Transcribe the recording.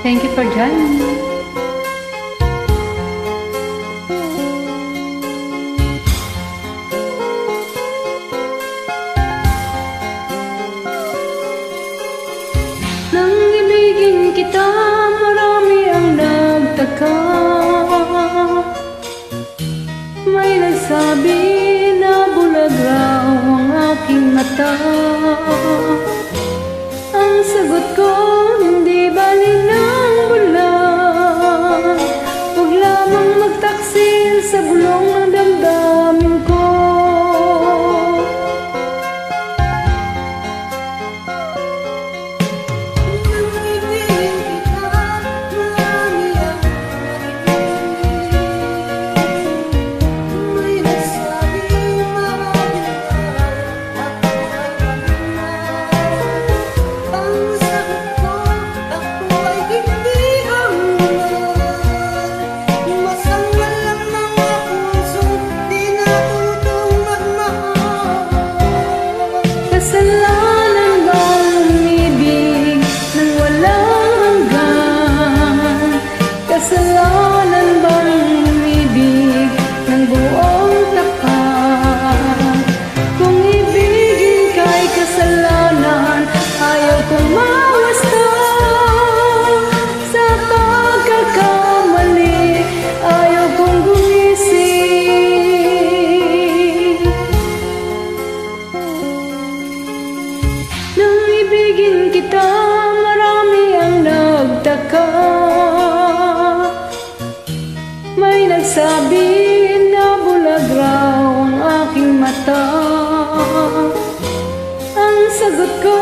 Thank you for joining me. Nang ibigin kita, marami ang nagtaka. May nagsabi na bulag raw ang aking mata. Ang sagot ko, hindi bali ng bulag. Huwag lamang magtaksil sa bulong ng damdamin ko. Kasalanan bang umibig nang walang hanggan? Kasalanan bang umibig ng buong tapat? Kung ibigin ka'y kasalanan, ayaw kong mawasta sa pagkakamali, ayaw kong gumising. Nang ibigin kita, marami ang nagtaka. May nagsabi na bulag raw ang aking mata. Ang sagot ko,